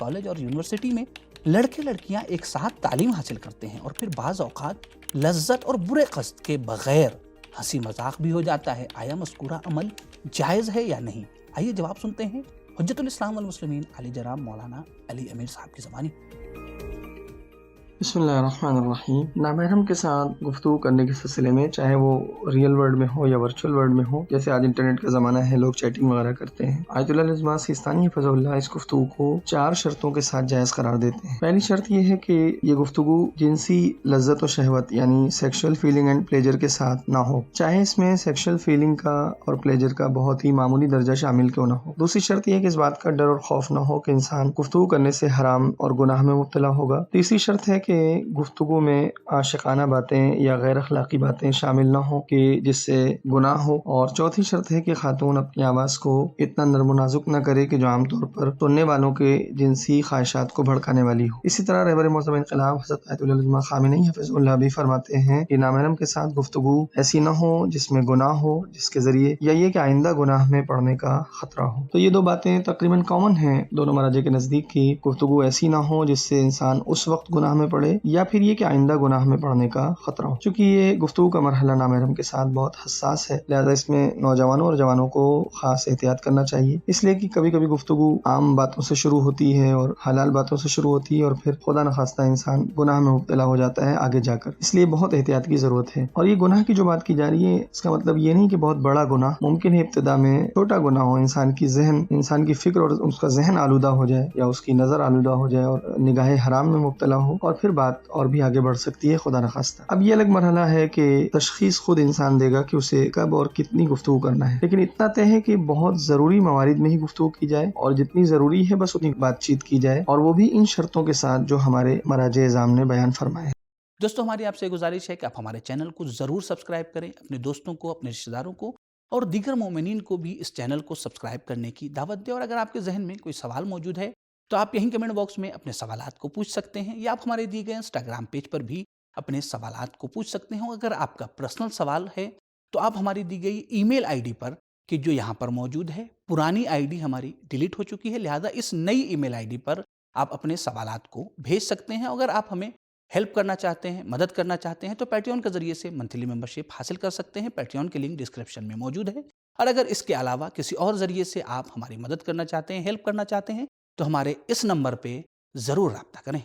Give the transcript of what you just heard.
College اور university میں لڑکے لڑکیاں ایک ساتھ تعلیم حاصل کرتے ہیں اور پھر بعض اوقات لذت اور برے قصد کے بغیر ہنسی مذاق بھی ہو جاتا ہے. آیا مذکورہ عمل جائز ہے یا نہیں؟ آئیے جواب سنتے ہیں حجت الاسلام والمسلمین علی جناب مولانا علی امیر صاحب کی زبانی. بسم اللہ الرحمن الرحیم. نامحرم کے ساتھ گفتگو کرنے کے سلسلے میں، چاہے وہ ریئل ورلڈ میں ہو یا ورچوئل ورلڈ میں ہو، جیسے آج انٹرنیٹ کا زمانہ ہے، لوگ چیٹنگ وغیرہ کرتے ہیں، آیت اللہ العظمہ سیستانی حفظہ اللہ اس گفتگو کو 4 شرطوں کے ساتھ جائز قرار دیتے ہیں. پہلی شرط یہ ہے کہ یہ گفتگو جنسی لذت و شہوت یعنی سیکشل فیلنگ اینڈ پلیجر کے ساتھ نہ ہو، چاہے اس میں سیکشل فیلنگ کا اور پلیجر کا بہت ہی معمولی درجہ شامل کیوں نہ ہو. دوسری شرط یہ ہے کہ اس بات کا ڈر اور خوف نہ ہو کہ انسان گفتگو کرنے سے حرام اور گناہ میں مبتلا ہوگا. تیسری شرط ہے کہ گفتگو میں عاشقانہ باتیں یا غیر اخلاقی باتیں شامل نہ ہوں کہ جس سے گناہ ہو. اور چوتھی شرط ہے کہ خاتون اپنی آواز کو اتنا نرم و نازک نہ کرے کہ جو عام طور پر سننے والوں کے جنسی خواہشات کو بھڑکانے والی ہو. اسی طرح رہبر معظم انقلاب حضرت آیت اللہ العظمہ خامنئی حفظ اللہ بھی فرماتے ہیں کہ نامحرم کے ساتھ گفتگو ایسی نہ ہو جس میں گناہ ہو، جس کے ذریعے یا یہ کہ آئندہ گناہ میں پڑنے کا خطرہ ہو. تو یہ 2 باتیں تقریباً کامن ہیں دونوں مراجع کے نزدیک کی گفتگو ایسی نہ ہو جس سے انسان اس وقت گناہ میں پڑے، یا پھر یہ کہ آئندہ گناہ میں پڑنے کا خطرہ ہو. چونکہ یہ گفتگو کا مرحلہ نامحرم کے ساتھ بہت حساس ہے، لہذا اس میں نوجوانوں اور جوانوں کو خاص احتیاط کرنا چاہیے، اس لیے کہ کبھی کبھی گفتگو عام باتوں سے شروع ہوتی ہے اور حلال باتوں سے شروع ہوتی ہے اور پھر خدا نخواستہ انسان گناہ میں مبتلا ہو جاتا ہے آگے جا کر. اس لیے بہت احتیاط کی ضرورت ہے. اور یہ گناہ کی جو بات کی جا رہی ہے، اس کا مطلب یہ نہیں کہ بہت بڑا گناہ، ممکن ہے ابتدا میں چھوٹا گناہ ہو، انسان کی فکر اور اس کا ذہن آلودہ ہو جائے یا اس کی نظر آلودہ ہو جائے اور نگاہ حرام میں مبتلا ہو، اور پھر بات اور بھی آگے بڑھ سکتی ہے خدا نخواستہ. اب یہ الگ مرحلہ ہے کہ تشخیص خود انسان دے گا کہ اسے کب اور کتنی گفتگو کرنا ہے، لیکن اتنا طے ہے کہ بہت ضروری موارد میں ہی گفتگو کی جائے اور جتنی ضروری ہے بس اتنی بات چیت کی جائے، اور وہ بھی ان شرطوں کے ساتھ جو ہمارے مراجع اعظام نے بیان فرمائے. دوستو، ہماری آپ سے گزارش ہے کہ آپ ہمارے چینل کو ضرور سبسکرائب کریں، اپنے دوستوں کو، اپنے رشتہ داروں کو اور دیگر مومنین کو بھی اس چینل کو سبسکرائب کرنے کی دعوت دیں. اور اگر آپ کے ذہن میں کوئی سوال موجود ہے تو آپ یہیں کمنٹ باکس میں اپنے سوالات کو پوچھ سکتے ہیں، یا آپ ہمارے دیے گئے انسٹاگرام پیج پر بھی اپنے سوالات کو پوچھ سکتے ہیں. اگر آپ کا پرسنل سوال ہے تو آپ ہماری دی گئی ای میل آئی ڈی پر، کہ جو یہاں پر موجود ہے، پرانی آئی ڈی ہماری ڈیلیٹ ہو چکی ہے، لہذا اس نئی ای میل آئی ڈی پر آپ اپنے سوالات کو بھیج سکتے ہیں. اگر آپ ہمیں ہیلپ کرنا چاہتے ہیں، مدد کرنا چاہتے ہیں، تو پیٹریون کے ذریعے سے منتھلی ممبرشپ حاصل کر سکتے ہیں. پیٹریون کی لنک ڈسکرپشن میں موجود ہے. اور اگر اس کے علاوہ کسی اور ذریعے سے آپ ہماری مدد کرنا چاہتے ہیں، ہیلپ کرنا چاہتے ہیں، تو ہمارے اس نمبر پہ ضرور رابطہ کریں.